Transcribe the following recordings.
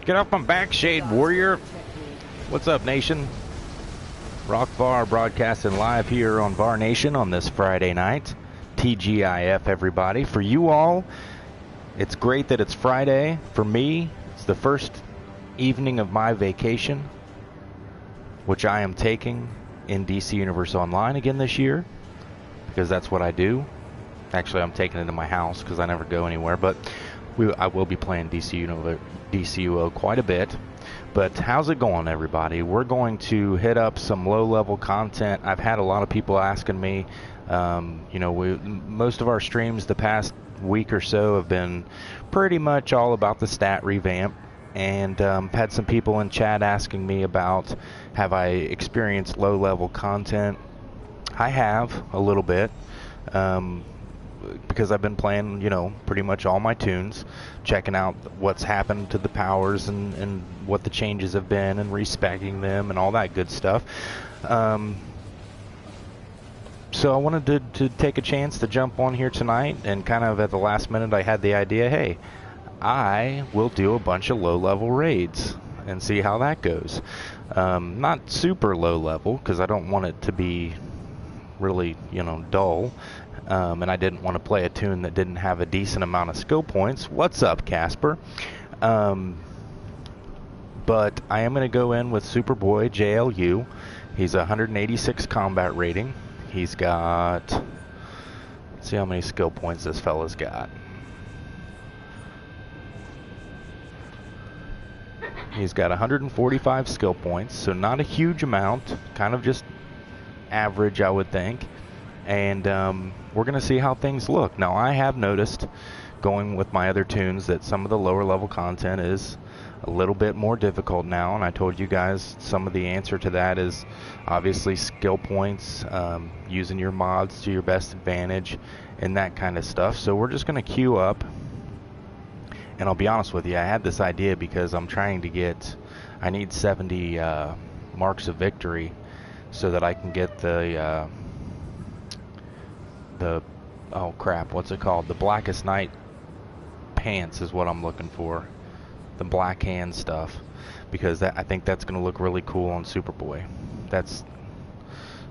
Get off my back, Shade Warrior. What's up, Nation? Rock Var broadcasting live here on Var Nation on this Friday night. TGIF, everybody. For you all, it's great that it's Friday. For me, it's the first evening of my vacation, which I am taking in DC Universe Online again this year, because that's what I do. Actually, I'm taking it to my house because I never go anywhere, but I will be playing DCUO quite a bit. But how's it going, everybody? We're going to hit up some low-level content. I've had a lot of people asking me, most of our streams the past week or so have been pretty much all about the stat revamp, and had some people in chat asking me about, have I experienced low-level content? I have, a little bit. Because I've been playing, pretty much all my tunes, checking out what's happened to the powers and what the changes have been and respeccing them and all that good stuff. So I wanted to take a chance to jump on here tonight, and kind of at the last minute I had the idea, hey, I will do a bunch of low-level raids and see how that goes. Not super low-level, because I don't want it to be really, dull. And I didn't want to play a tune that didn't have a decent amount of skill points. What's up, Casper? But I am going to go in with Superboy JLU. He's 186 combat rating. He's got... Let's see how many skill points this fella's got. He's got 145 skill points, so not a huge amount. Kind of just average, I would think. And we're going to see how things look. Now, I have noticed, going with my other tunes, that some of the lower level content is a little bit more difficult now, and I told you guys some of the answer to that is obviously skill points, using your mods to your best advantage, and that kind of stuff. So we're just going to queue up, and I'll be honest with you, I had this idea because I'm trying to get, I need 70 marks of victory so that I can get the oh crap, what's it called? The Blackest Night pants is what I'm looking for. The black hand stuff, because I think that's going to look really cool on Superboy.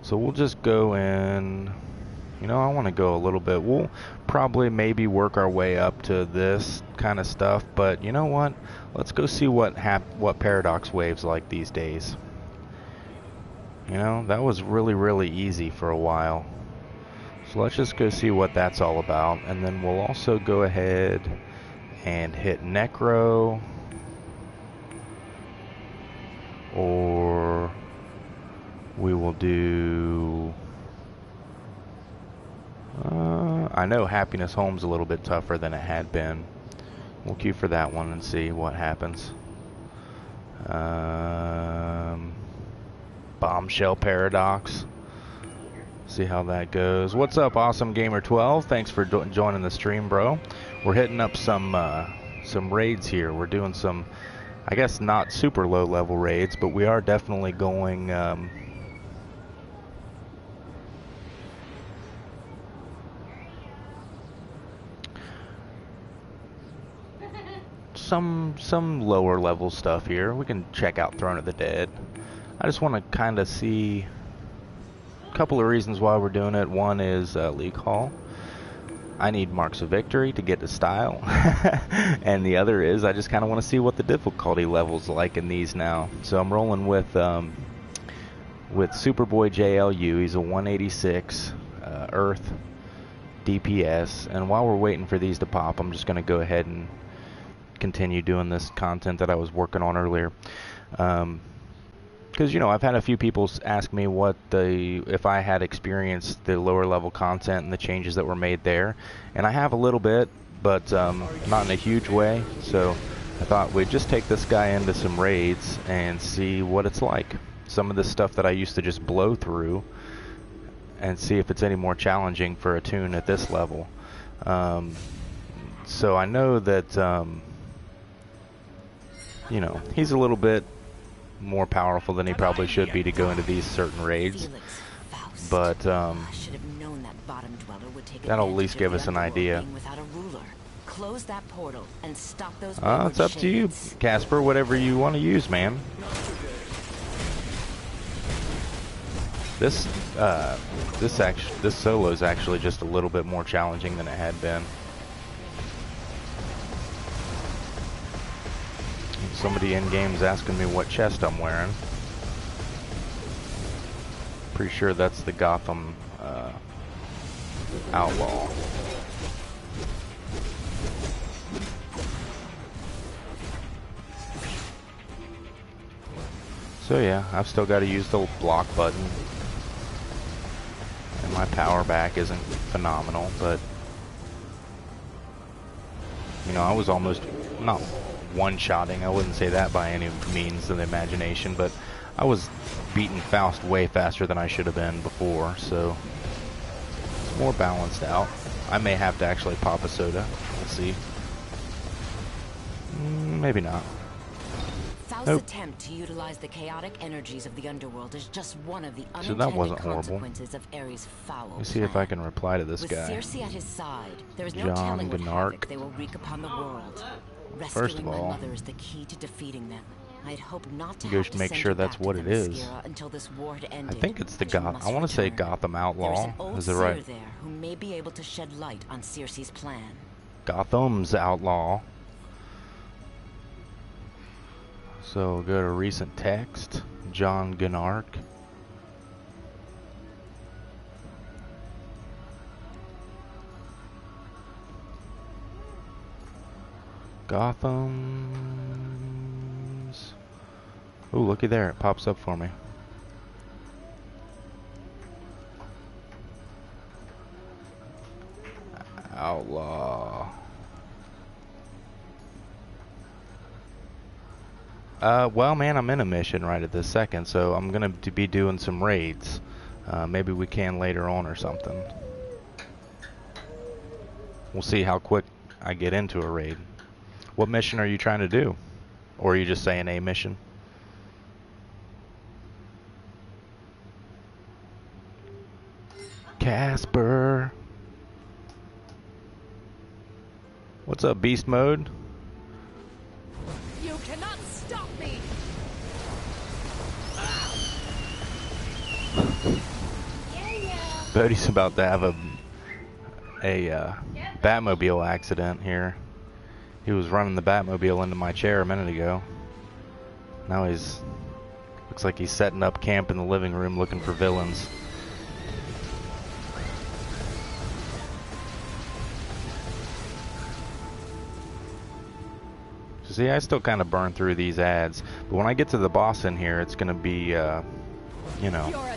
So we'll just go in. I want to go a little bit. We'll probably maybe work our way up to this kind of stuff, but you know what? Let's go see what Paradox Wave's like these days. That was really, really easy for a while. So let's just go see what that's all about, and then we'll also go ahead and hit Necro, or we will do, I know Happiness Home's a little bit tougher than it had been. We'll queue for that one and see what happens. Bombshell Paradox. See how that goes. What's up, Awesome Gamer 12? Thanks for joining the stream, bro. We're hitting up some raids here. We're doing some, I guess, not super low level raids, but we are definitely going some lower level stuff here. We can check out Throne of the Dead. I just want to kind of see couple of reasons why we're doing it. One is League Hall. I need marks of victory to get to style. And the other is I just kind of want to see what the difficulty level's like in these now. So I'm rolling with Superboy JLU. He's a 186 Earth DPS. And while we're waiting for these to pop, I'm just going to go ahead and continue doing this content that I was working on earlier. Because, I've had a few people ask me if I had experienced the lower level content and the changes that were made there. And I have a little bit, but not in a huge way. So I thought we'd just take this guy into some raids and see what it's like. Some of the stuff that I used to just blow through, and see if it's any more challenging for a tune at this level. So I know that, he's a little bit more powerful than he probably should be to go into these certain raids, but that'll at least give us an idea. close that portal and stop those. It's up to you, Casper. Whatever you want to use, man. This solo is actually just a little bit more challenging than it had been. Somebody in game's asking me what chest I'm wearing. Pretty sure that's the Gotham Outlaw. So yeah, I've still got to use the block button. And my power back isn't phenomenal, but you know, I was almost not one-shotting. I wouldn't say that by any means of the imagination, but I was beating Faust way faster than I should have been before, so it's more balanced out. I may have to actually pop a soda. We'll see. Maybe not. Faust's attempt to utilize the chaotic energies of the underworld is just one of the unintended consequences of Ares' foul plan. Let's see if I can reply to this guy. With Circe at his side, there is no telling what havoc they will wreak upon the world. First of all, my mother is the key to defeating them. I'd hope not to go have to make send sure you that's back what to it the is. Mascara until this war had ended, I think it's the but you Gotham. must I want to say return. Gotham Outlaw. There's an old Is it right? seer there who may be able to shed light on Circe's plan. Gotham's Outlaw. So go to recent text. John Gnark. Gotham's. Oh, looky there. It pops up for me. Outlaw. Well, man, I'm in a mission right at this second, so I'm gonna be doing some raids. Maybe we can later on or something. We'll see how quick I get into a raid. What mission are you trying to do? Or are you just saying a mission? Casper. What's up, beast mode? You cannot stop me. Bodhi's about to have a Batmobile accident here. He was running the Batmobile into my chair a minute ago. Now he's looks like he's setting up camp in the living room looking for villains. See, I still kind of burn through these ads, but when I get to the boss in here, it's going to be, you know,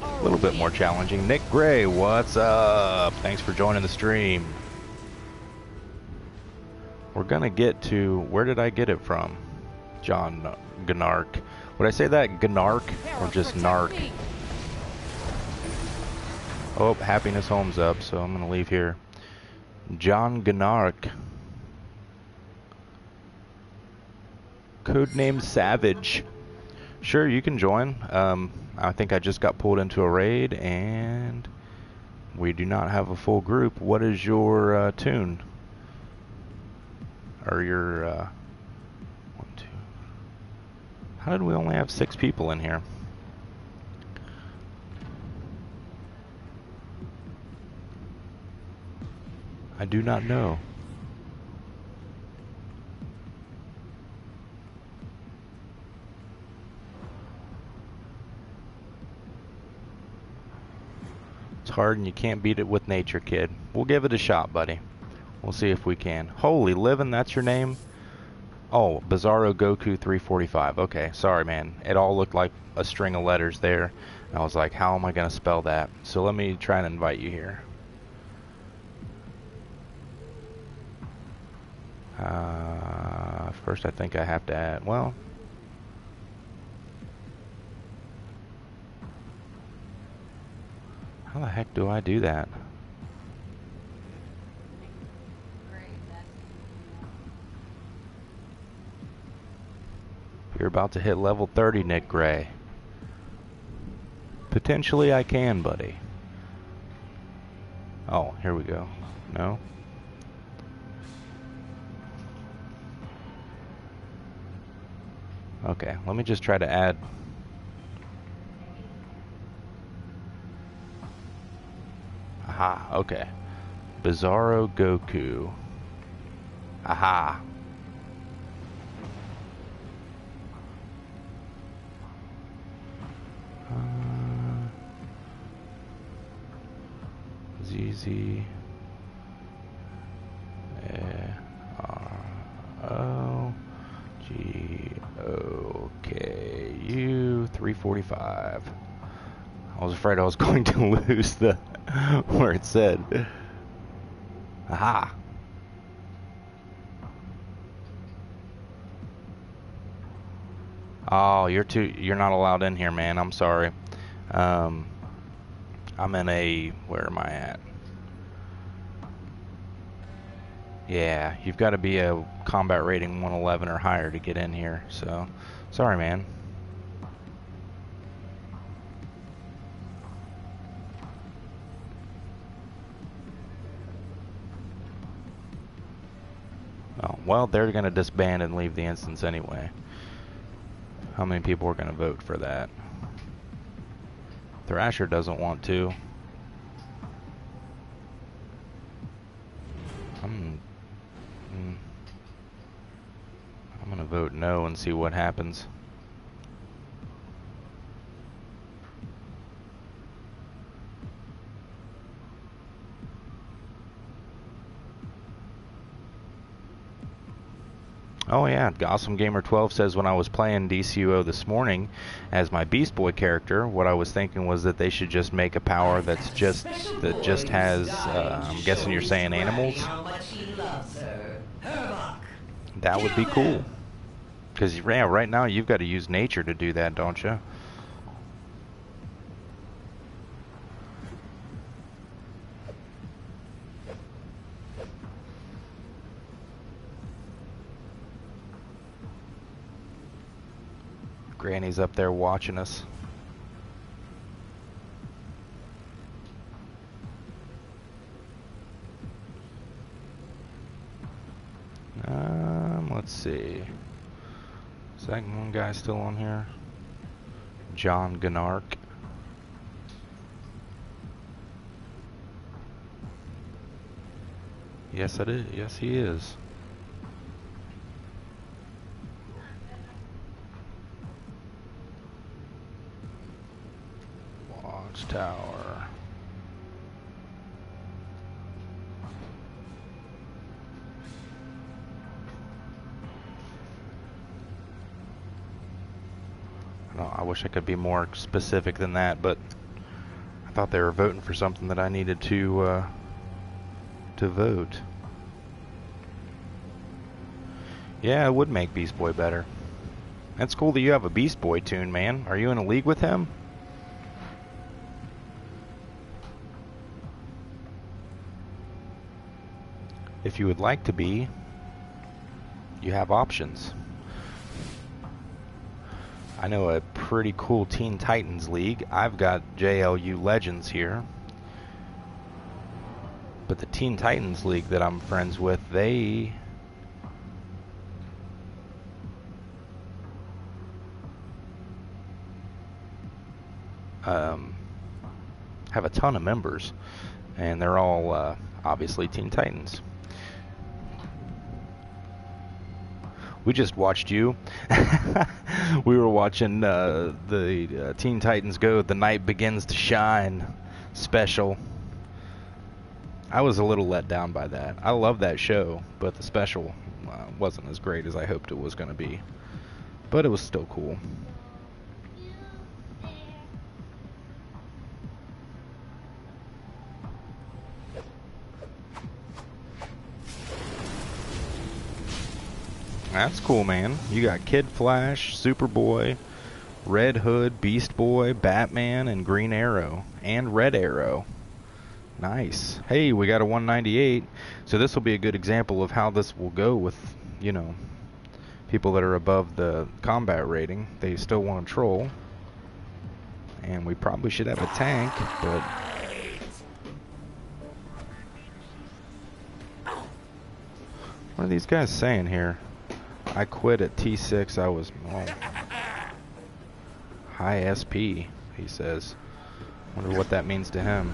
a little bit more challenging. Nick Gray, what's up? Thanks for joining the stream. We're going to get to, where did I get it from? John Gnark. Would I say that Gnark or just Narc? Oh, Happiness Home's up, so I'm going to leave here. John Gnark. Codename Savage. Sure, you can join. I think I just got pulled into a raid and we do not have a full group. What is your tune? Or your 1, 2. How did we only have 6 people in here? I do not know. It's hard and you can't beat it with nature, kid. We'll give it a shot, buddy. We'll see if we can. Holy living, that's your name? Oh, Bizarro Goku 345. Okay, sorry, man. It all looked like a string of letters there. And I was like, how am I going to spell that? So let me try and invite you here. First, I think I have to add, well... How the heck do I do that? You're about to hit level 30, Nick Gray. Potentially I can, buddy. Oh, here we go. No? Okay, let me just try to add. Aha, okay. Bizarro Goku. Aha. ZZ. O G O K U 345. I was afraid I was going to lose the where it said. Aha. Oh, you're not allowed in here, man. I'm sorry. I'm in a, where am I at? Yeah, you've got to be a combat rating 111 or higher to get in here. So, sorry, man. Oh, well, they're going to disband and leave the instance anyway. How many people are going to vote for that? Thrasher doesn't want to. I'm going to vote no and see what happens. Oh yeah, Awesome Gamer 12 says when I was playing DCUO this morning as my Beast Boy character, what I was thinking was that they should just make a power that just has. I'm guessing you're saying animals. That would be cool. Because yeah, right now you've got to use nature to do that, don't you? Granny's up there watching us. Let's see. Is that one guy still on here? John Gnark. Yes, it is. Yes, he is. Watchtower. I wish I could be more specific than that, but I thought they were voting for something that I needed to vote. Yeah, it would make Beast Boy better. That's cool that you have a Beast Boy tune, man. Are you in a league with him? If you would like to be, you have options. I know a pretty cool Teen Titans League. I've got JLU Legends here. But the Teen Titans League that I'm friends with, they have a ton of members. And they're all obviously Teen Titans. We just watched you. We were watching the Teen Titans Go, The Night Begins to Shine special. I was a little let down by that. I love that show, but the special wasn't as great as I hoped it was going to be. But it was still cool. That's cool, man. You got Kid Flash, Superboy, Red Hood, Beast Boy, Batman, and Green Arrow. And Red Arrow. Nice. Hey, we got a 198. So this will be a good example of how this will go with, you know, people that are above the combat rating. They still want to troll. And we probably should have a tank, but... What are these guys saying here? I quit at T6. I was high SP, he says. Wonder what that means to him.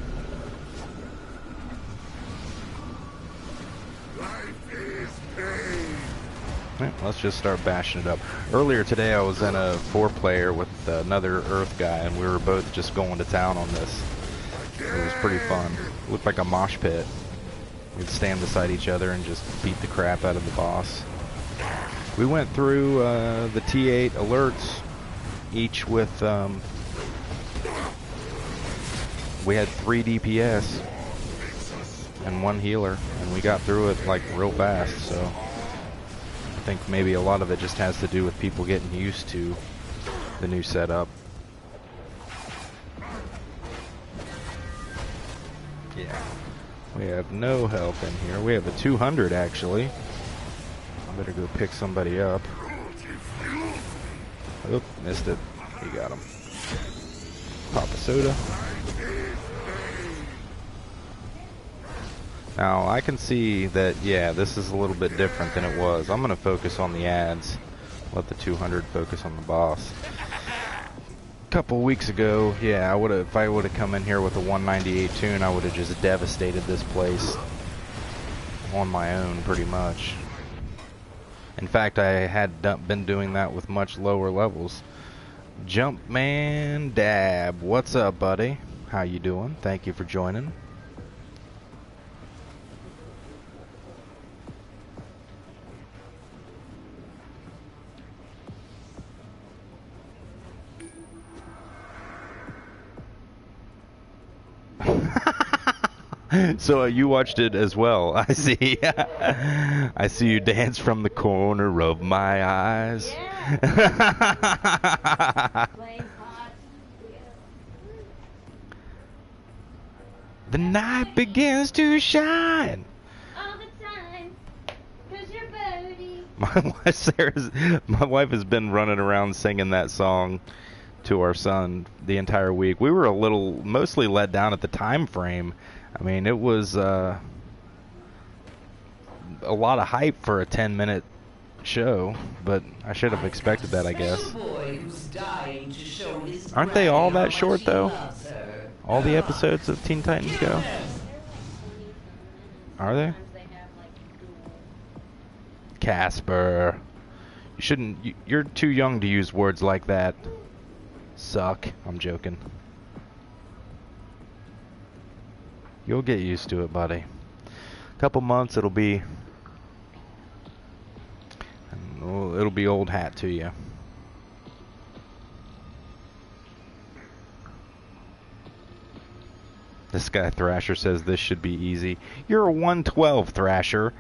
Let's just start bashing it up. Earlier today I was in a 4-player with another Earth guy, and we were both just going to town on this. It was pretty fun. It looked like a mosh pit. We'd stand beside each other and just beat the crap out of the boss. We went through the T8 alerts, each with, we had 3 DPS and 1 healer, and we got through it like real fast, so I think maybe a lot of it just has to do with people getting used to the new setup. Yeah. We have no health in here. We have a 200 actually. I better go pick somebody up. Oop, missed it. He got him. Pop a soda. Now, I can see that, yeah, this is a little bit different than it was. I'm going to focus on the ads. Let the 200 focus on the boss. A couple weeks ago, yeah, if I would have come in here with a 198 tune, I would have just devastated this place on my own, pretty much. In fact, I had been doing that with much lower levels. Jumpman Dab, what's up, buddy? How you doing? Thank you for joining. So you watched it as well, I see. I see you dance from the corner of my eyes. Yeah. The night begins to shine. All the time, 'cause you're birdie. My wife has been running around singing that song to our son the entire week. We were mostly let down at the time frame. I mean, it was a lot of hype for a 10-minute show, but I should have expected that, I guess. Aren't they all that short, though? All the episodes of Teen Titans Go? Are they? Casper. You shouldn't... You're too young to use words like that. Suck. I'm joking. You'll get used to it, buddy. Couple months, it'll be old hat to you. This guy Thrasher says this should be easy. You're a 112, Thrasher.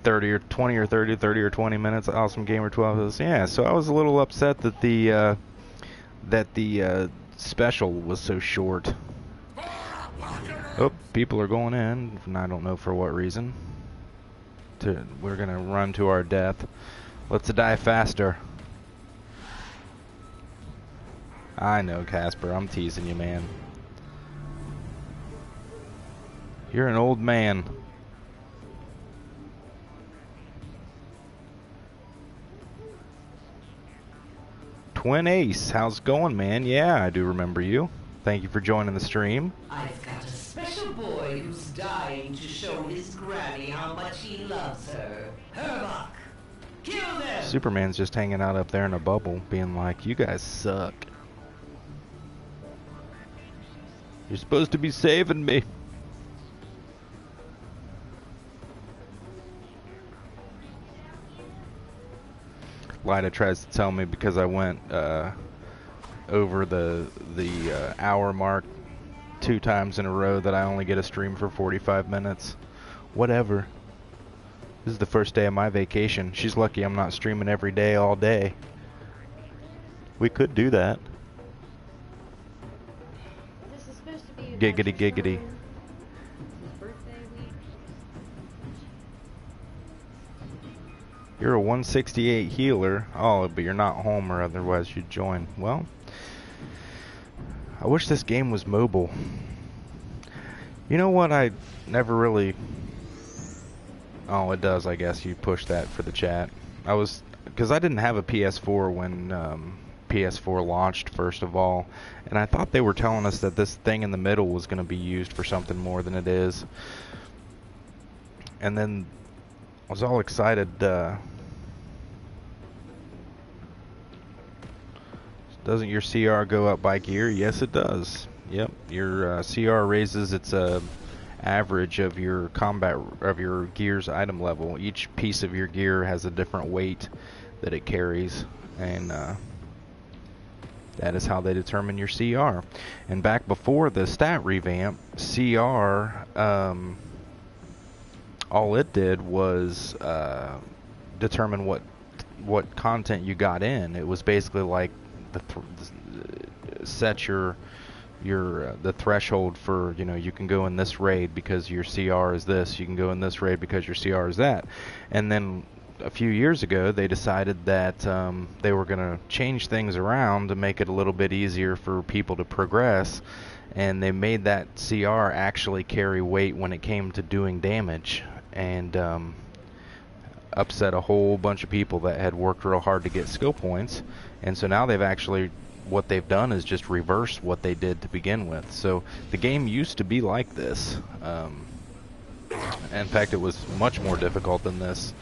30 or 20 or 30 or 20 minutes. Awesome Gamer 12 says, yeah. So I was a little upset that the special was so short. Oh, people are going in, and I don't know for what reason. We're gonna run to our death. Let's die faster. I know, Casper. I'm teasing you, man. You're an old man. Twin Ace, how's it going, man? Yeah, I do remember you. Thank you for joining the stream. I've got a special boy who's dying to show his granny how much he loves her. Herlock, kill them! Superman's just hanging out up there in a bubble, being like, you guys suck. You're supposed to be saving me. Lida tries to tell me because I went over the hour mark 2 times in a row that I only get a stream for 45 minutes. Whatever. This is the first day of my vacation. She's lucky I'm not streaming every day all day. We could do that. This is supposed to be Giggity giggity. You're a 168 healer. Oh, but you're not home or otherwise you'd join. Well, I wish this game was mobile. You know what? I never really. Oh, it does. I guess you push that for the chat. Because I didn't have a PS4 when PS4 launched, first of all, and I thought they were telling us that this thing in the middle was going to be used for something more than it is. And then I was all excited. Doesn't your CR go up by gear? Yes, it does. Yep, your CR raises its average of your gear's item level. Each piece of your gear has a different weight that it carries, and that is how they determine your CR. And back before the stat revamp, CR, all it did was determine what content you got in. It was basically like set your the threshold for, you can go in this raid because your CR is this, you can go in this raid because your CR is that. And then a few years ago they decided that they were going to change things around to make it a little bit easier for people to progress, and they made that CR actually carry weight when it came to doing damage, and upset a whole bunch of people that had worked real hard to get skill points. And so now what they've done is just reverse what they did to begin with. So the game used to be like this. In fact, it was much more difficult than this.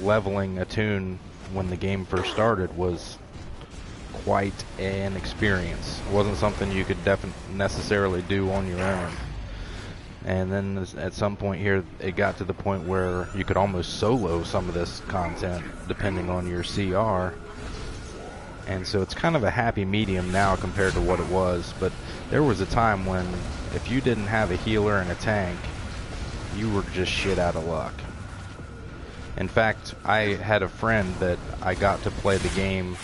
Leveling a tune when the game first started was quite an experience. It wasn't something you could necessarily do on your own. And then at some point here, it got to the point where you could almost solo some of this content depending on your CR. And so it's kind of a happy medium now compared to what it was. But there was a time when if you didn't have a healer and a tank, you were just shit out of luck. In fact, I had a friend that I got to play the game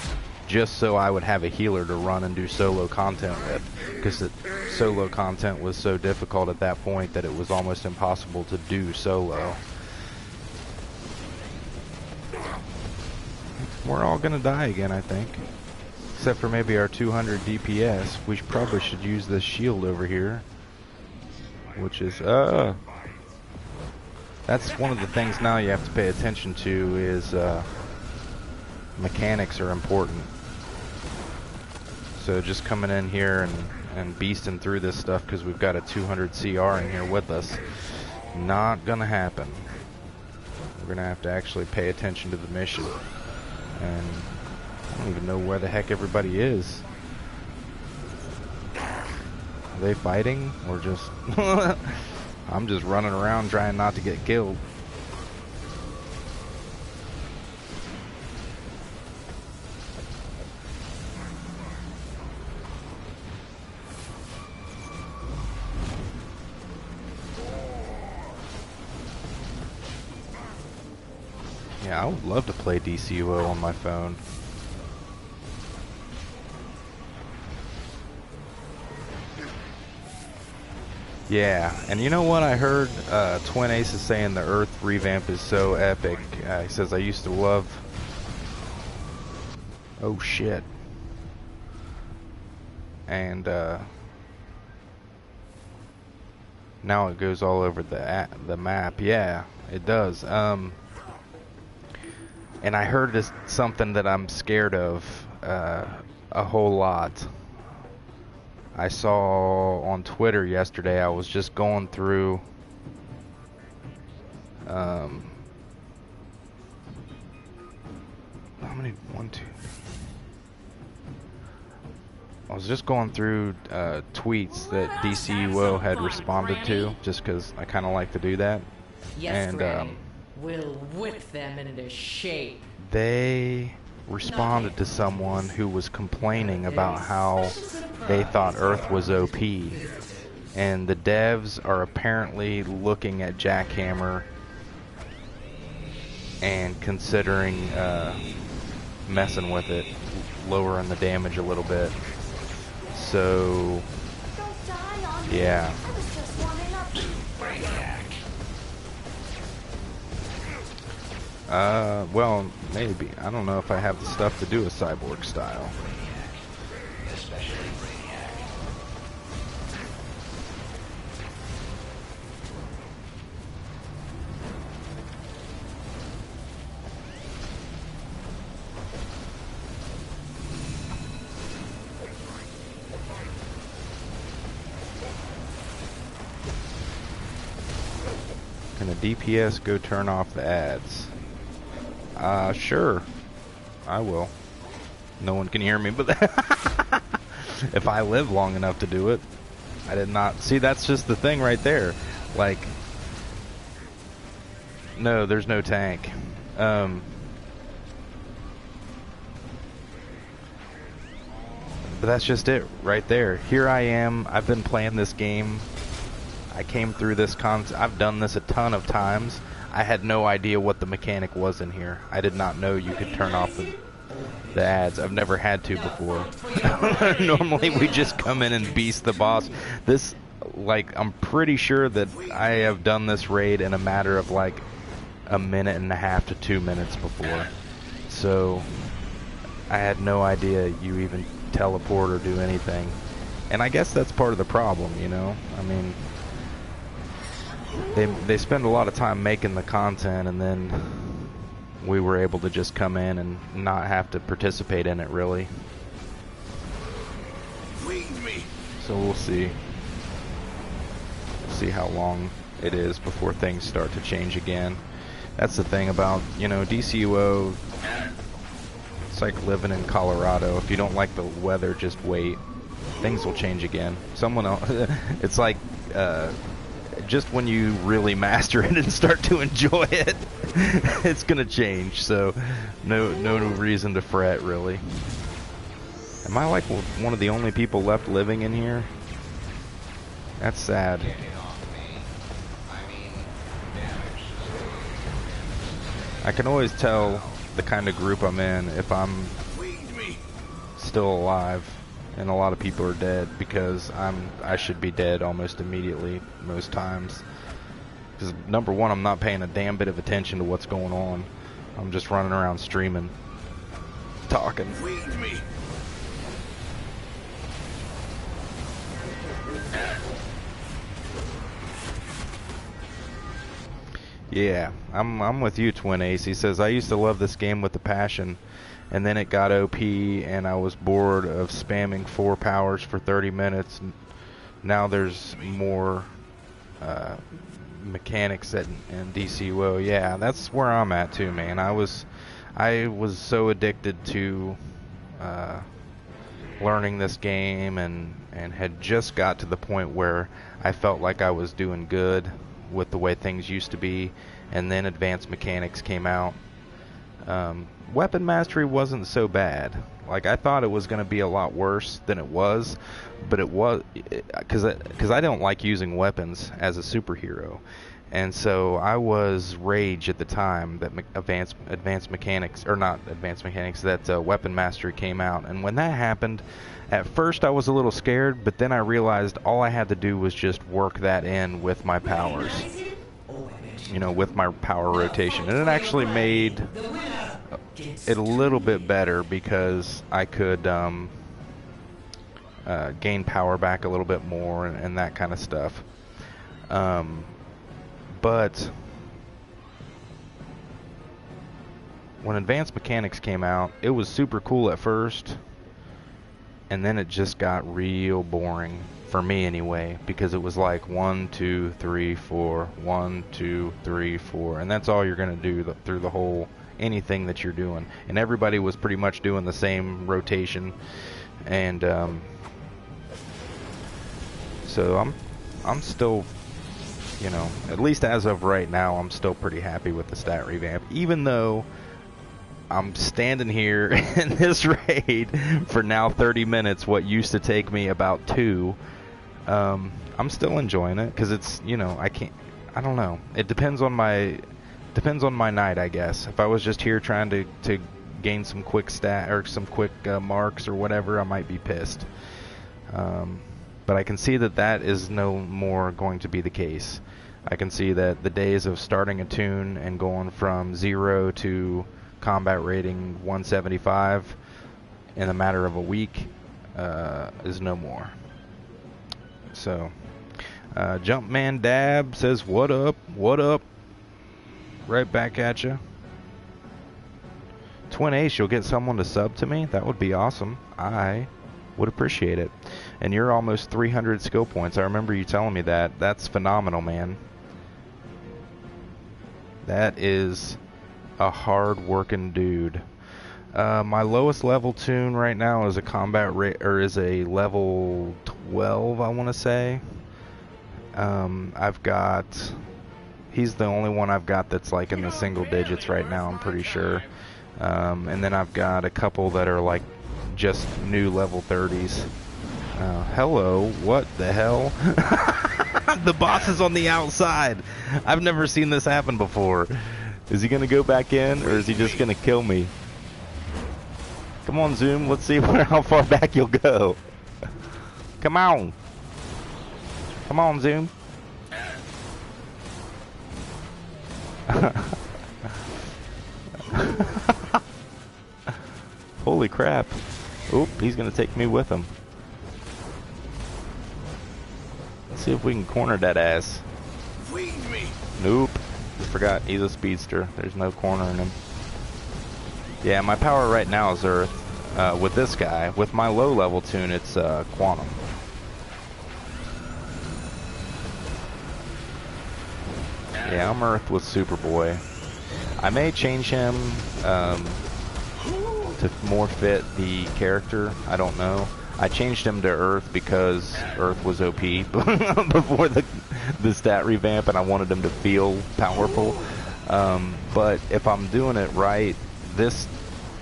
just so I would have a healer to run and do solo content with, because the solo content was so difficult at that point that it was almost impossible to do solo. We're all gonna die again, I think, except for maybe our 200 DPS. We probably should use this shield over here, which is that's one of the things now you have to pay attention to, is mechanics are important. So just coming in here and beasting through this stuff because we've got a 200 CR in here with us, not gonna happen. We're gonna have to actually pay attention to the mission. And I don't even know where the heck everybody is. Are they fighting or just... I'm just running around trying not to get killed. Yeah, I would love to play DCUO on my phone. Yeah, and you know what I heard? Twin Ace is saying the Earth revamp is so epic. He says, I used to love... Oh shit. And now it goes all over the map. Yeah, it does. And I heard this something that I'm scared of a whole lot. I saw on Twitter yesterday, I was just going through how many? 1, 2. I was just going through tweets that DCUO had responded to, just because I kind of like to do that. Yes, and we'll whip them into shape. They responded to someone who was complaining about how they thought Earth was OP, and the devs are apparently looking at Jackhammer and considering messing with it, lowering the damage a little bit. So yeah. Well, maybe. I don't know if I have the stuff to do a cyborg style. Can a DPS go turn off the ads? Sure. I will. No one can hear me, but if I live long enough to do it. I did not. See, that's just the thing right there. Like, no, there's no tank. But that's just it right there. Here I am. I've been playing this game. I came through this I've done this a ton of times. I had no idea what the mechanic was in here. I did not know you could turn off the ads. I've never had to before. Normally we just come in and beast the boss. This, like, I'm pretty sure that I have done this raid in a matter of like a minute and a half to 2 minutes before. So I had no idea you even teleport or do anything. And I guess that's part of the problem, you know? I mean, they spend a lot of time making the content, and then we were able to just come in and not have to participate in it, really. So we'll see. See how long it is before things start to change again. That's the thing about, you know, DCUO. It's like living in Colorado. If you don't like the weather, just wait. Things will change again. Someone else. It's like just when you really master it and start to enjoy it, it's gonna change. So no reason to fret, really. Am I like one of the only people left living in here? That's sad. I can always tell the kind of group I'm in if I'm still alive, and a lot of people are dead, because I should be dead almost immediately most times. Because number one, I'm not paying a damn bit of attention to what's going on. I'm just running around streaming, talking. Yeah, I'm with you, Twin Ace. He says, I used to love this game with a passion, and then it got OP, and I was bored of spamming 4 powers for 30 minutes. Now there's more mechanics in DCUO. Yeah, that's where I'm at too, man. I was so addicted to learning this game, and had just got to the point where I felt like I was doing good with the way things used to be, and then advanced mechanics came out. Weapon mastery wasn't so bad. Like, I thought it was going to be a lot worse than it was, but it was, because I don't like using weapons as a superhero, and so I was rage at the time that advanced mechanics, or not advanced mechanics, that weapon mastery came out. And when that happened, at first I was a little scared, but then I realized all I had to do was just work that in with my powers, you know, with my power rotation, and it actually made it a little bit better, because I could gain power back a little bit more, and that kind of stuff. But when advanced mechanics came out, it was super cool at first, and then it just got real boring for me anyway, because it was like 1 2 3 4, 1 2 3 4, and that's all you're gonna do through the whole anything that you're doing, and everybody was pretty much doing the same rotation. And so I'm still, you know, at least as of right now, I'm still pretty happy with the stat revamp, even though I'm standing here in this raid for now 30 minutes, what used to take me about 2. I'm still enjoying it, because it's, you know, I don't know, it depends on my night, I guess. If I was just here trying to gain some quick stat or some quick marks or whatever, I might be pissed. But I can see that is no more going to be the case. I can see that the days of starting a tune and going from 0 to combat rating 175 in a matter of a week is no more. So Jumpman Dab says, what up, right back at you. Twin Ace, you'll get someone to sub to me? That would be awesome. I would appreciate it. And you're almost 300 skill points. I remember you telling me that. That's phenomenal, man. That is a hard-working dude. My lowest level tune right now is a is a level 12, I want to say. I've got... He's the only one I've got that's like in the single digits right now, I'm pretty sure. And then I've got a couple that are like just new level 30s. Hello, what the hell? The boss is on the outside. I've never seen this happen before. Is he gonna go back in, or is he just gonna kill me? Come on, Zoom, let's see how far back you'll go. Come on. Come on, Zoom. Holy crap. Oop, he's gonna take me with him. Let's see if we can corner that ass. Nope. Forgot, he's a speedster. There's no cornering him. Yeah, my power right now is Earth. With this guy. With my low level tune, it's Quantum. Yeah, I'm Earth with Superboy. I may change him to more fit the character. I don't know. I changed him to Earth because Earth was OP before the stat revamp, and I wanted him to feel powerful. But if I'm doing it right, this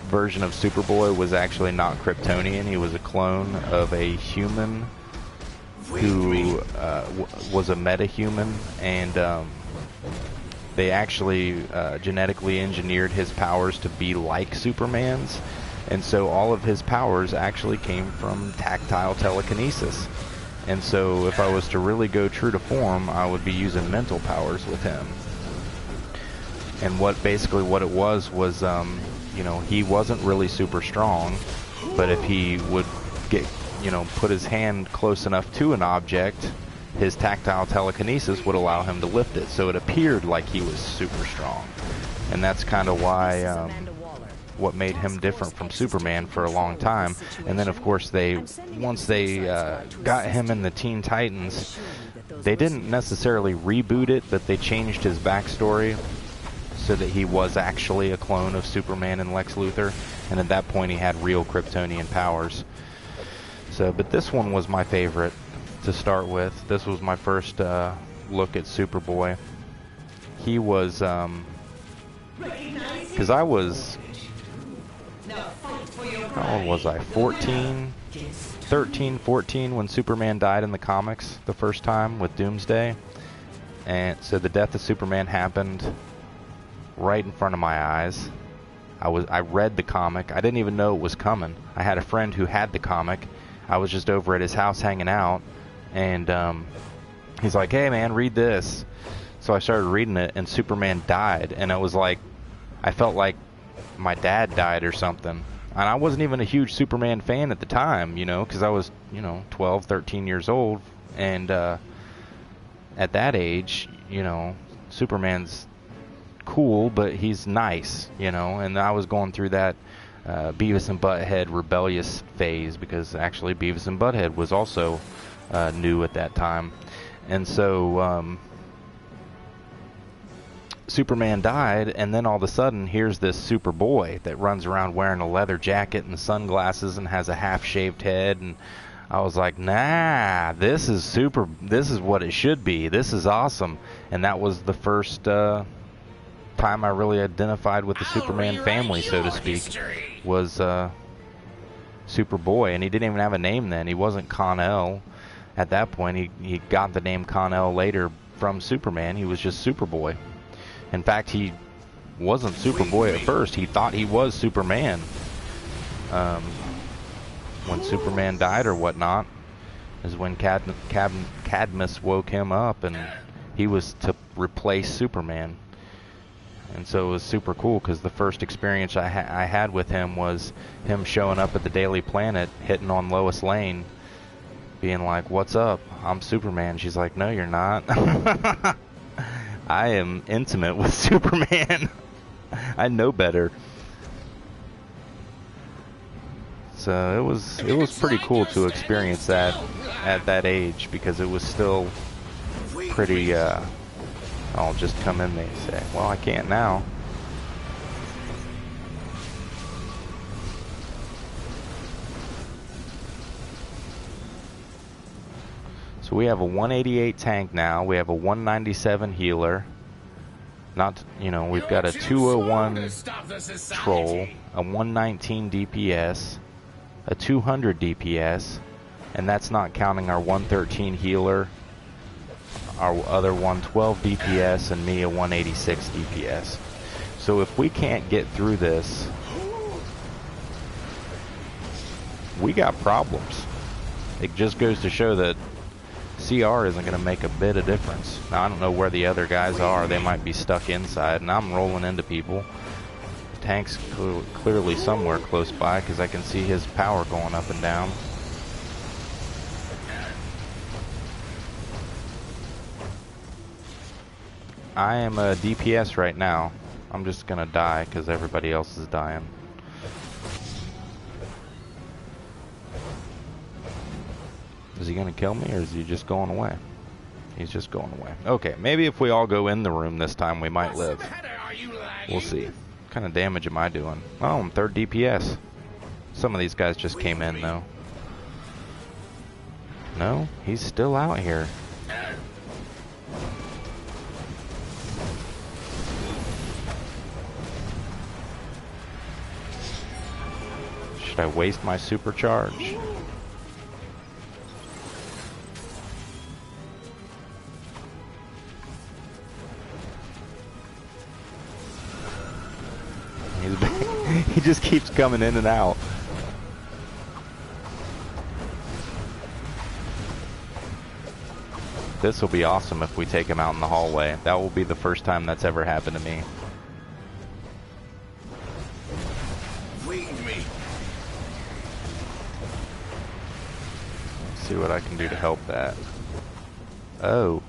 version of Superboy was actually not Kryptonian. He was a clone of a human who was a metahuman, and they actually genetically engineered his powers to be like Superman's. And so all of his powers actually came from tactile telekinesis. And so if I was to really go true to form, I would be using mental powers with him. And what it was, you know, he wasn't really super strong, but if he would get, you know, put his hand close enough to an object, his tactile telekinesis would allow him to lift it. So it appeared like he was super strong. And that's kind of why, what made him different from Superman for a long time. And then of course once they got him in the Teen Titans, they didn't necessarily reboot it, but they changed his backstory so that he was actually a clone of Superman and Lex Luthor, and at that point he had real Kryptonian powers. So, but this one was my favorite to start with. This was my first look at Superboy. He was, because I was, how old was I? 13, 14 when Superman died in the comics the first time with Doomsday. And so the death of Superman happened right in front of my eyes. I read the comic. I didn't even know it was coming. I had a friend who had the comic. I was just over at his house hanging out, and he's like, "Hey man, read this." So I started reading it, and Superman died, and it was like, I felt like my dad died or something. And I wasn't even a huge Superman fan at the time, you know, because I was, 12, 13 years old, and at that age, Superman's cool, but he's nice, and I was going through that Beavis and Butthead rebellious phase, because actually Beavis and Butthead was also new at that time. And so Superman died, and then all of a sudden here's this Superboy that runs around wearing a leather jacket and sunglasses and has a half-shaved head, and I was like, nah, this is what it should be. This is awesome. And that was the first time I really identified with the Superman family, so to speak, was Superboy. And he didn't even have a name then. He wasn't Con-El at that point. He got the name Con-El later from Superman. He was just Superboy. In fact, he wasn't Superboy at first. He thought he was Superman. When Superman died or whatnot, is when Cadmus woke him up, and he was to replace Superman. And so it was super cool, because the first experience I had with him was him showing up at the Daily Planet, hitting on Lois Lane, being like, "What's up? I'm Superman." She's like, "No, you're not." I am intimate with Superman. I know better. So it was pretty cool to experience that at that age, because it was still pretty I'll just come in, they say. Well, I can't now. So we have a 188 tank now. We have a 197 healer. Not, you know, we've got a 201 troll, a 119 DPS, a 200 DPS, and that's not counting our 113 healer, our other 112 DPS, and me a 186 DPS. So if we can't get through this, we got problems. It just goes to show that CR isn't going to make a bit of difference. Now, I don't know where the other guys are. They might be stuck inside, and I'm rolling into people. The tank's clearly somewhere close by because I can see his power going up and down. I am a DPS right now. I'm just going to die because everybody else is dying. Is he going to kill me, or is he just going away? He's just going away. Okay, maybe if we all go in the room this time, we might live. We'll see. What kind of damage am I doing? Oh, I'm 3rd DPS. Some of these guys just came in, though. No, he's still out here. Should I waste my supercharge? He just keeps coming in and out. This will be awesome if we take him out in the hallway. That will be the first time that's ever happened to me. Let's see what I can do to help that. Oh.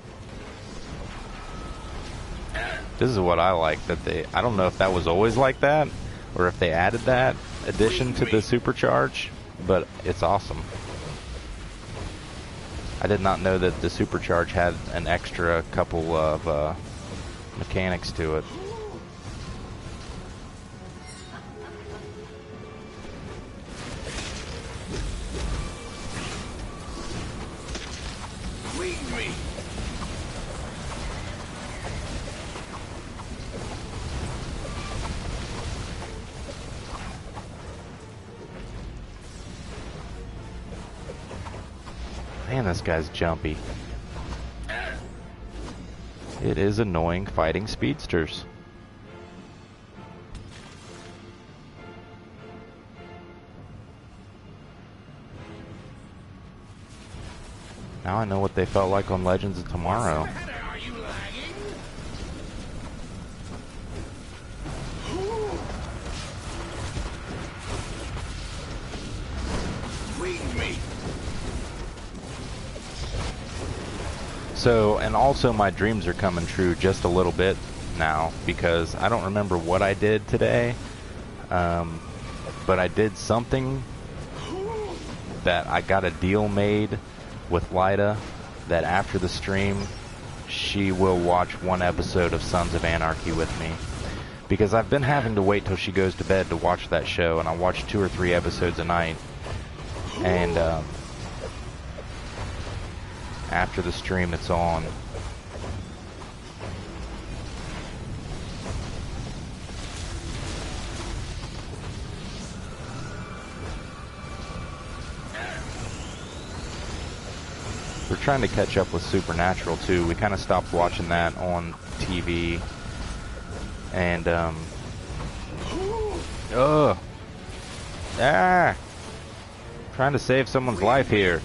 This is what I like, that I don't know if that was always like that, or if they added that addition to the supercharge, but it's awesome. I did not know that the supercharge had an extra couple of mechanics to it. Man, this guy's jumpy. It is annoying fighting speedsters. Now I know what they felt like on Legends of Tomorrow. So, and also my dreams are coming true just a little bit now, because I don't remember what I did today, but I did something that I got a deal made with Lyda that after the stream she will watch one episode of Sons of Anarchy with me, because I've been having to wait till she goes to bed to watch that show, and I watch 2 or 3 episodes a night, and after the stream it's on. We're trying to catch up with Supernatural too. We kind of stopped watching that on TV, and trying to save someone's life here.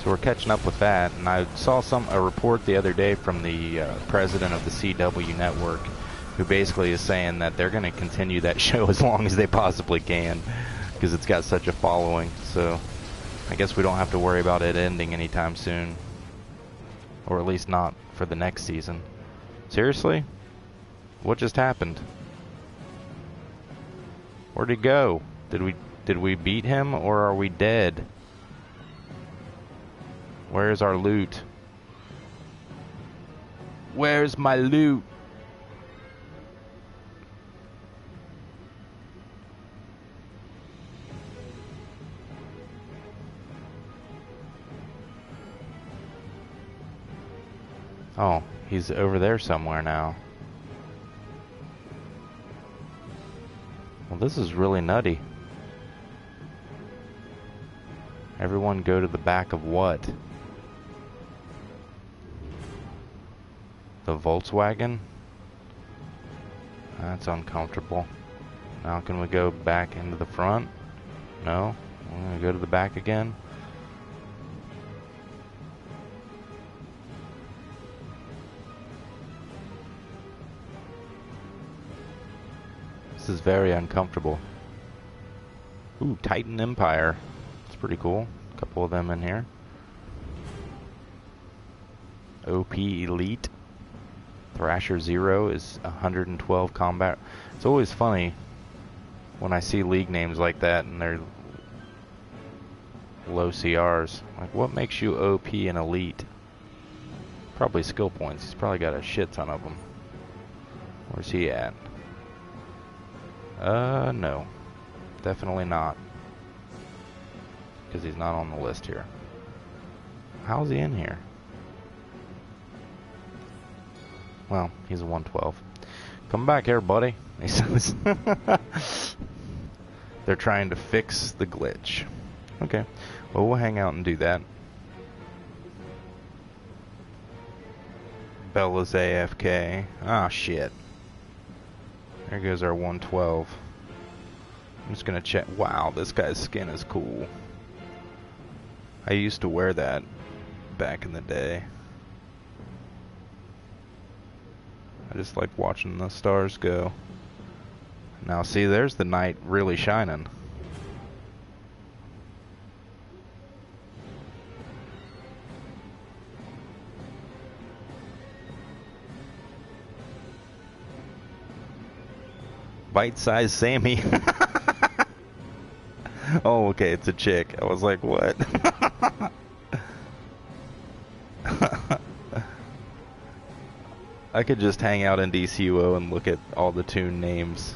So we're catching up with that, and I saw a report the other day from the president of the CW network, who basically is saying that they're going to continue that show as long as they possibly can, because it's got such a following. So I guess we don't have to worry about it ending anytime soon, or at least not for the next season. Seriously? What just happened? Where'd he go? Did we beat him, or are we dead? Where's our loot? Where's my loot? Oh, he's over there somewhere now. Well, this is really nutty. Everyone go to the back of what? The Volkswagen? That's uncomfortable. Now can we go back into the front? No? We're gonna go to the back again? This is very uncomfortable. Ooh, Titan Empire. It's pretty cool. A couple of them in here. OP Elite. Thrasher Zero is 112 combat. It's always funny when I see league names like that and they're low CRs. Like, what makes you OP and Elite? Probably skill points. He's probably got a shit ton of them. Where's he at? No. Definitely not. Because he's not on the list here. How's he in here? Well, he's a 112. Come back here, buddy. He says. They're trying to fix the glitch. Okay. Well, we'll hang out and do that. Bella's AFK. Ah, shit. There goes our 112. I'm just gonna check. Wow, this guy's skin is cool. I used to wear that back in the day. I just like watching the stars go. Now see, there's the night really shining. Bite-sized Sammy. Oh, okay, it's a chick. I was like, what? I could just hang out in DCUO and look at all the tune names.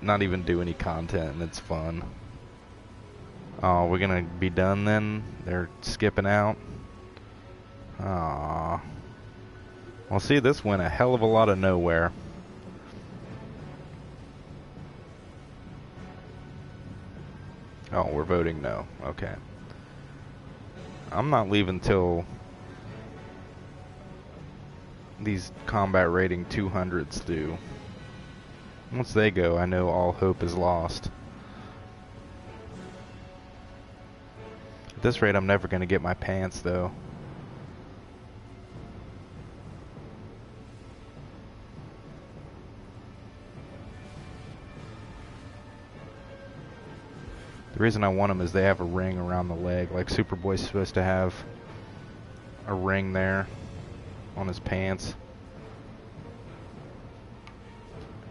Not even do any content, and it's fun. Oh, we're gonna be done then? They're skipping out? Aww. Well, see, this went a hell of a lot of nowhere. Oh, we're voting no. Okay. I'm not leaving till these combat rating 200s do. Once they go, I know all hope is lost. At this rate, I'm never going to get my pants, though. The reason I want them is they have a ring around the leg, like Superboy's supposed to have a ring there on his pants.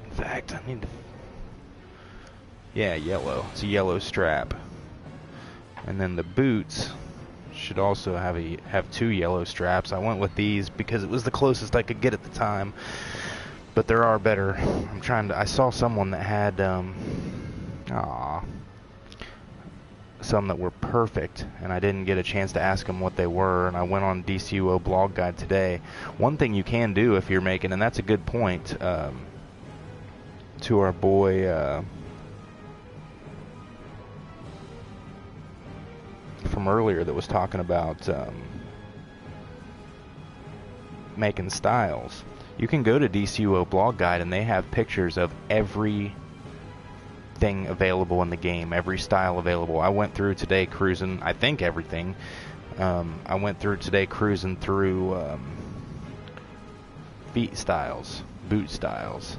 In fact, I need to... Yeah, yellow. It's a yellow strap. And then the boots should also have two yellow straps. I went with these because it was the closest I could get at the time. But there are better. I saw someone that had some that were perfect, and I didn't get a chance to ask them what they were, and I went on DCUO blog guide today. One thing you can do if you're making, and that's a good point, to our boy from earlier that was talking about making styles. You can go to DCUO blog guide and they have pictures of every thing available in the game, every style available. I went through today cruising, I think everything. I went through today cruising through feet styles, boot styles,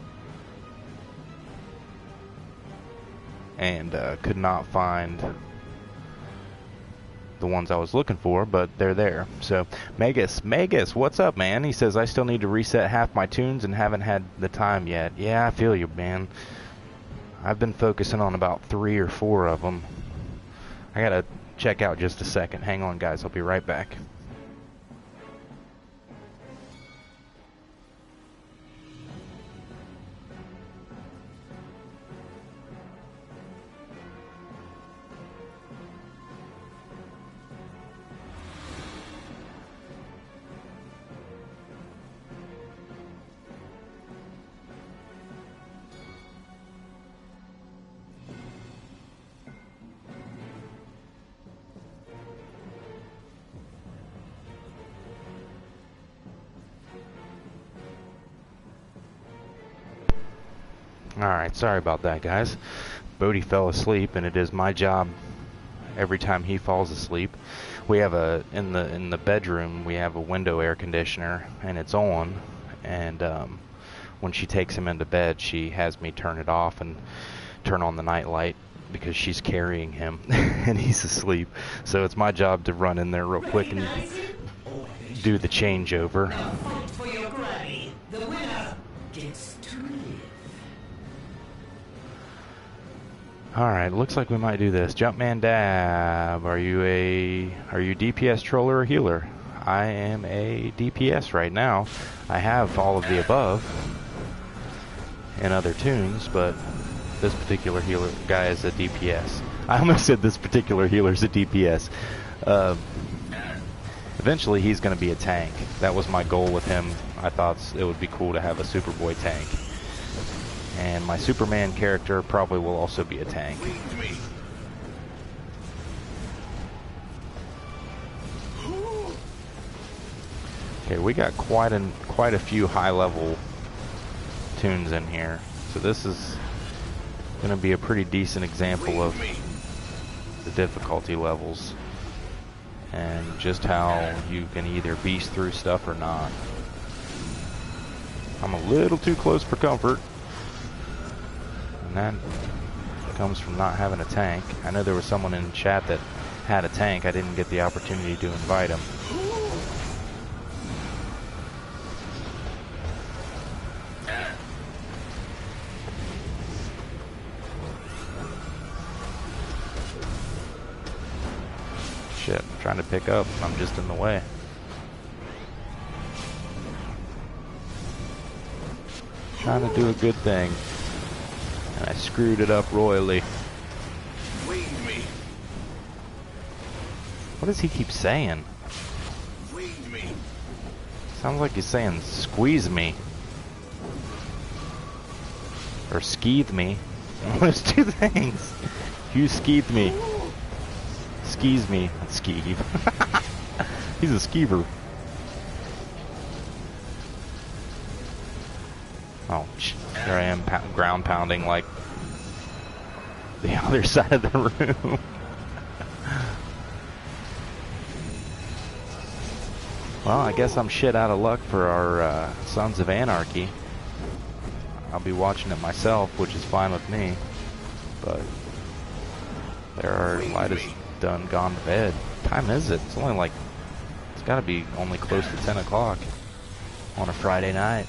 and could not find the ones I was looking for, but they're there. So Megas, what's up, man? He says, I still need to reset half my tunes and haven't had the time yet. Yeah, I feel you, man. I've been focusing on about 3 or 4 of them. I gotta check out just a second. Hang on, guys. I'll be right back. Alright, sorry about that, guys. Bodhi fell asleep, and it is my job every time he falls asleep. We have in the bedroom, we have a window air conditioner, and it's on, and when she takes him into bed, she has me turn it off and turn on the night light because she's carrying him and he's asleep. So it's my job to run in there real quick and do the changeover. Now fight for your granny. The winner gets to live. Alright, looks like we might do this. Jumpman Dab, are you DPS troller or healer? I am a DPS right now. I have all of the above in other tunes, but this particular healer guy is a DPS. I almost said this particular healer is a DPS. Eventually he's going to be a tank. That was my goal with him. I thought it would be cool to have a Superboy tank. And my Superman character probably will also be a tank. Okay, we got quite a few high-level tunes in here, so this is going to be a pretty decent example of the difficulty levels and just how you can either beast through stuff or not. I'm a little too close for comfort, and that comes from not having a tank. I know there was someone in chat that had a tank. I didn't get the opportunity to invite him. Shit, I'm trying to pick up. I'm just in the way. Trying to do a good thing. And I screwed it up royally. What does he keep saying? Sounds like he's saying squeeze me. Or skeeve me. Those two things. You skeeved me. Skis me. Skeeve. He's a skeever. Oh, here I am ground pounding like the other side of the room. Well, I guess I'm shit out of luck for our Sons of Anarchy. I'll be watching it myself, which is fine with me. But light is done, gone to bed. What time is it? It's only like, it's got to be only close to 10 o'clock on a Friday night.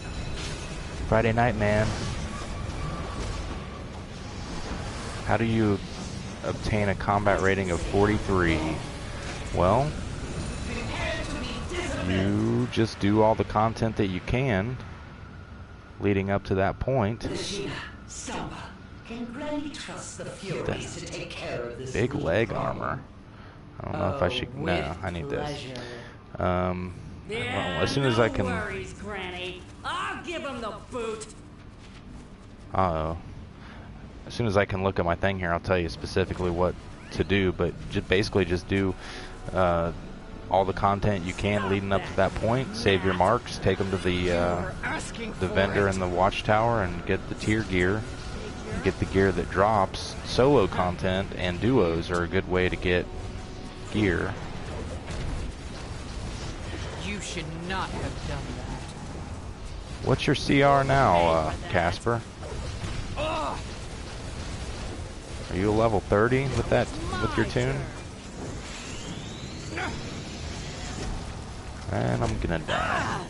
Friday night, man. How do you obtain a combat rating of 43? Well, you just do all the content that you can leading up to that point. Can Granny trust the Furies to take care of this big leg armor? I don't know if I should. No, I need this. Well, as soon as I can. Worries, Granny. I'll give him the boot. Uh-oh. As soon as I can look at my thing here, I'll tell you specifically what to do. But basically, just do all the content you can leading up to that point. Save your marks. Take them to the vendor in the watchtower and get the tier gear. Get the gear that drops. Solo content and duos are a good way to get gear. You should not have done that. What's your CR now, Casper? Are you a level 30 with that, with your tune? And I'm gonna die.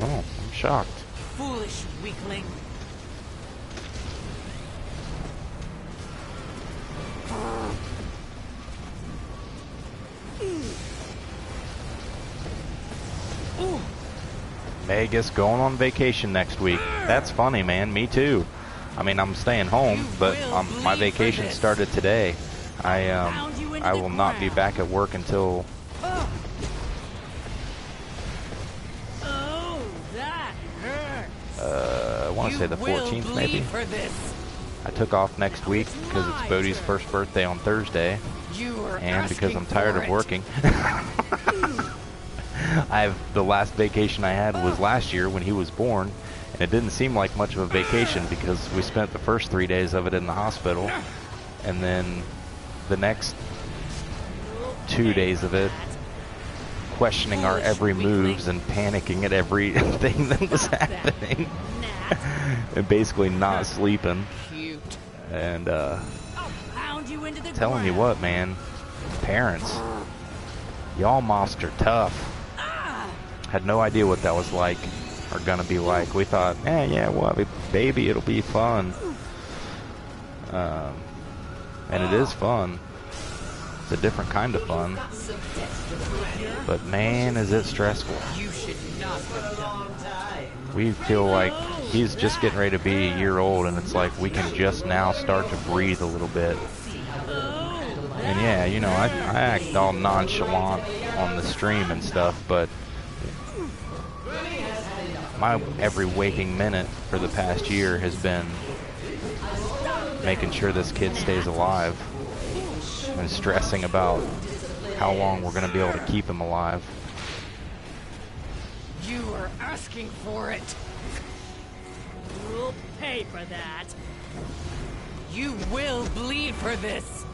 Oh, I'm shocked. Foolish weakling. Vegas going on vacation next week. That's funny, man. Me too. I mean, I'm staying home, but my vacation started today. I will not be back at work until I want to say the 14th, maybe. I took off next week because it's Bodhi's first birthday on Thursday, and because I'm tired of working. The last vacation I had was last year when he was born, And it didn't seem like much of a vacation because we spent the first 3 days of it in the hospital, and then the next 2 days of it questioning our every moves and panicking at everything that was happening. And basically not sleeping. And telling you what, man, parents, y'all moms are tough. Had no idea what that was like or gonna be like. We thought, yeah, well, baby, it'll be fun. And it is fun. It's a different kind of fun. But man, is it stressful. We feel like he's just getting ready to be a year old, and it's like we can just now start to breathe a little bit. And yeah, you know, I act all nonchalant on the stream and stuff, but my every waking minute for the past year has been making sure this kid stays alive and stressing about how long we're going to be able to keep him alive. You are asking for it. You'll pay for that. You will bleed for this.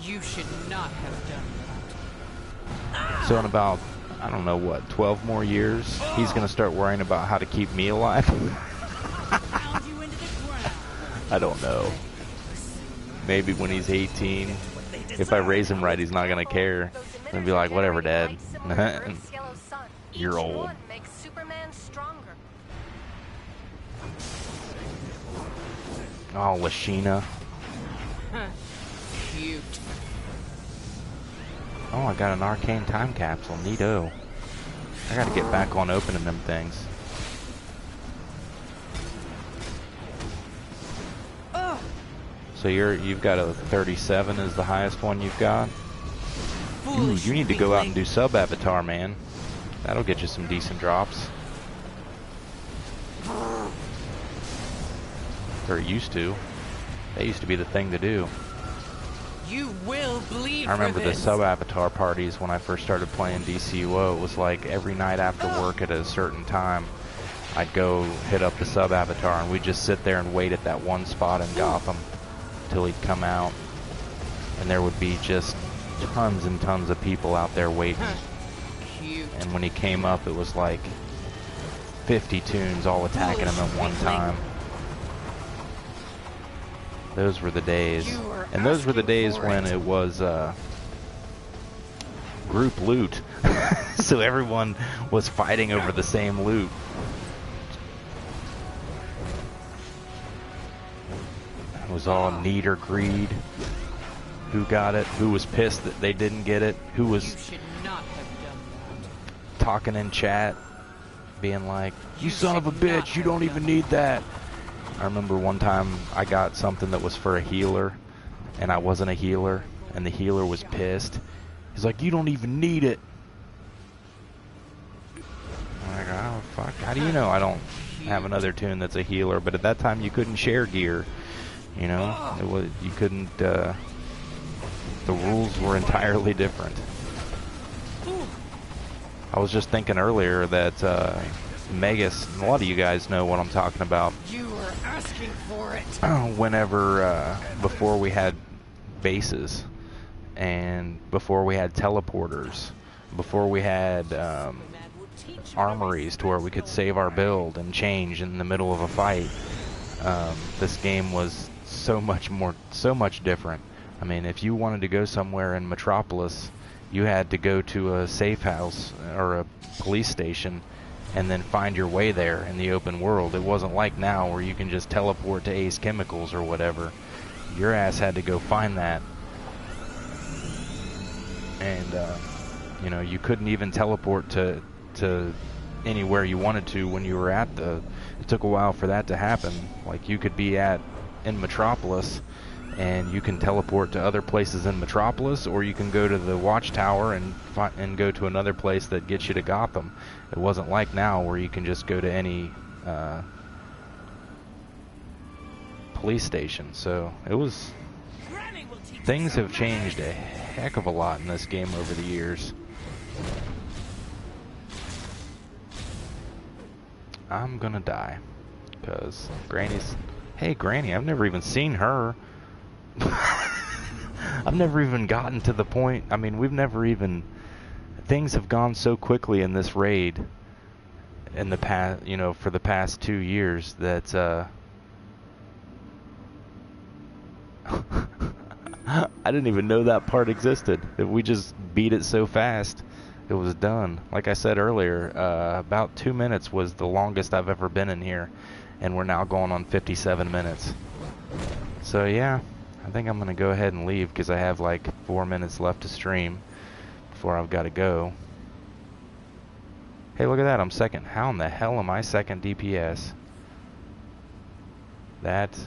You should not have done that. So in about, I don't know what, 12 more years, he's going to start worrying about how to keep me alive. I don't know. Maybe when he's 18, if I raise him right, he's not going to care. And be like, whatever, Dad. You're old. Oh, Lashina. Cute. Oh, I got an arcane time capsule. Neato. I gotta get back on opening them things. So you've got a 37 is the highest one you've got? Ooh, you need to go out and do sub-avatar, man. That'll get you some decent drops. Or it used to. That used to be the thing to do. You will bleed. I remember the sub-avatar parties when I first started playing DCUO. It was like every night after work at a certain time, I'd go hit up the sub-avatar and we'd just sit there and wait at that one spot in Gotham till he'd come out. And there would be just tons and tons of people out there waiting. And when he came up, it was like 50 tunes all attacking him at one time. Those were the days. And those were the days when it was group loot. So everyone was fighting over the same loot. It was all need or greed. Who got it? Who was pissed that they didn't get it? Who was talking in chat, being like, "You son of a bitch, you don't even need that." I remember one time I got something that was for a healer, and I wasn't a healer, and the healer was pissed. He's like, "You don't even need it." I'm like, "Oh, fuck. How do you know I don't have another tune that's a healer?" But at that time, you couldn't share gear. You know, it was, you couldn't, the rules were entirely different. I was just thinking earlier that Megas, a lot of you guys know what I'm talking about. You are asking for it. Whenever, before we had bases, and before we had teleporters, before we had armories to where we could save our build and change in the middle of a fight, this game was so much different. I mean, if you wanted to go somewhere in Metropolis, you had to go to a safe house or a police station and then find your way there in the open world. It wasn't like now where you can just teleport to Ace Chemicals or whatever. Your ass had to go find that. And, you know, you couldn't even teleport to anywhere you wanted to when you were at the... It took a while for that to happen. Like, you could be in Metropolis, and you can teleport to other places in Metropolis, or you can go to the Watchtower and go to another place that gets you to Gotham. It wasn't like now where you can just go to any police station. So it was... Things have changed a heck of a lot in this game over the years. I'm gonna die. Because Granny's... Hey, Granny, I've never even seen her. I've never even gotten to the point... I mean, we've never even... Things have gone so quickly in this raid in the past, you know, for the past 2 years that, I didn't even know that part existed. That we just beat it so fast, it was done. Like I said earlier, about 2 minutes was the longest I've ever been in here, and we're now going on 57 minutes. So yeah, I think I'm gonna go ahead and leave because I have like 4 minutes left to stream before I've got to go. Hey, look at that, I'm second. How in the hell am I second DPS? It's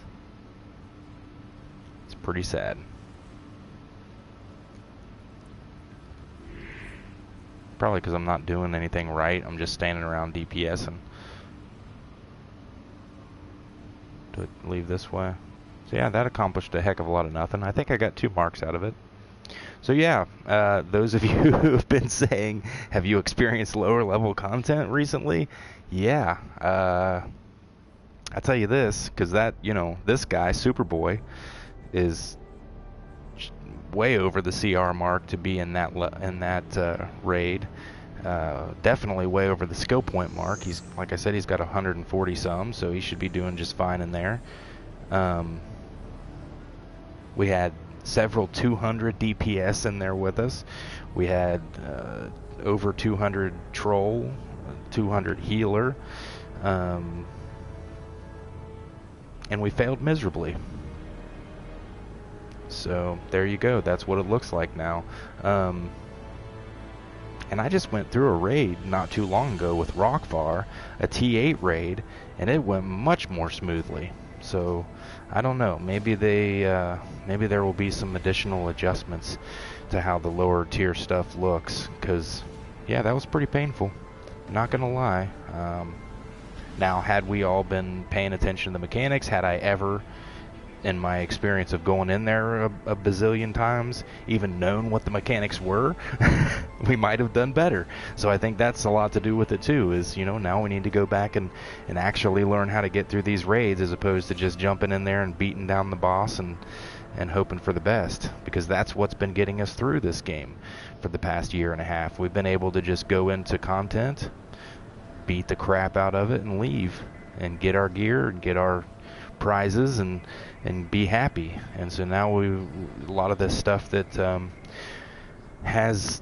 pretty sad. Probably because I'm not doing anything right. I'm just standing around DPS and do it, leave this way. So yeah, that accomplished a heck of a lot of nothing. I think I got 2 marks out of it. So yeah, those of you who have been saying, have you experienced lower level content recently? Yeah, I'll tell you this, because that, you know, this guy, Superboy, is way over the CR mark to be in that raid. Definitely way over the skill point mark. He's, like I said, he's got 140 some, so he should be doing just fine in there. We had several 200 DPS in there with us. We had over 200 troll, 200 healer, and we failed miserably. So there you go. That's what it looks like now. And I just went through a raid not too long ago with Rockvar, a T8 raid, and it went much more smoothly. So I don't know. Maybe maybe there will be some additional adjustments to how the lower tier stuff looks. Cause yeah, that was pretty painful. Not gonna lie. Now, had we all been paying attention to the mechanics, had I ever, in my experience of going in there a bazillion times, even known what the mechanics were, we might have done better. So I think that's a lot to do with it too, is, you know, now we need to go back and actually learn how to get through these raids as opposed to just jumping in there and beating down the boss and hoping for the best, because that's what's been getting us through this game for the past year and a half. We've been able to just go into content, beat the crap out of it, and leave and get our gear and get our prizes and be happy. And so now a lot of this stuff that has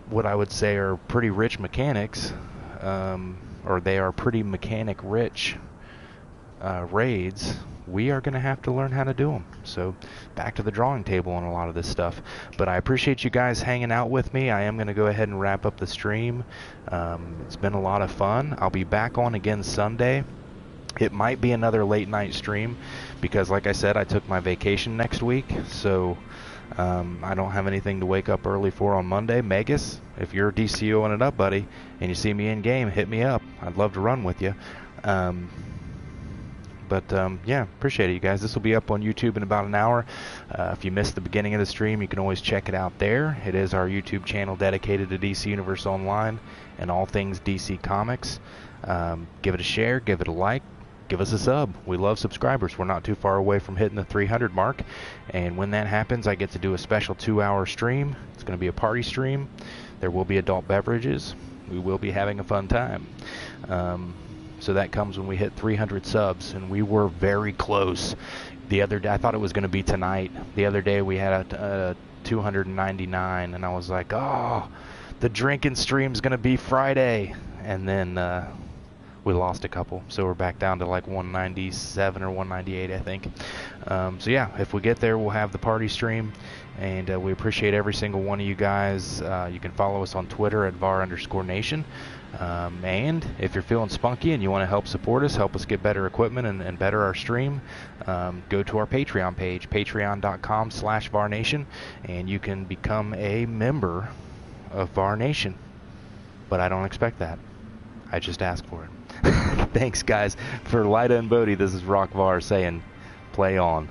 what I would say are pretty rich mechanics, or they are pretty mechanic rich raids, we are going to have to learn how to do them. So back to the drawing table on a lot of this stuff. But I appreciate you guys hanging out with me. I am going to go ahead and wrap up the stream. It's been a lot of fun. I'll be back on again Sunday. It might be another late night stream because, like I said, I took my vacation next week, so I don't have anything to wake up early for on Monday. Megas, if you're DCUOing it up, buddy, and you see me in game, hit me up. I'd love to run with you. Yeah, appreciate it, you guys. This will be up on YouTube in about an hour. If you missed the beginning of the stream, you can always check it out there. It is our YouTube channel dedicated to DC Universe Online and all things DC Comics. Give it a share, give it a like. Give us a sub. We love subscribers. We're not too far away from hitting the 300 mark. And when that happens, I get to do a special 2-hour stream. It's going to be a party stream. There will be adult beverages. We will be having a fun time. So that comes when we hit 300 subs. And we were very close. The other day, I thought it was going to be tonight. The other day, we had a 299. And I was like, oh, the drinking stream's going to be Friday. And then we lost a couple, so we're back down to like 197 or 198, I think. So yeah, if we get there, we'll have the party stream, and we appreciate every single one of you guys. You can follow us on Twitter at @var_nation. And if you're feeling spunky and you want to help support us, help us get better equipment and better our stream, go to our Patreon page, patreon.com/varnation, and you can become a member of VAR Nation. But I don't expect that. I just ask for it. Thanks, guys. For Lyda and Bodhi, this is Rockvar saying, play on.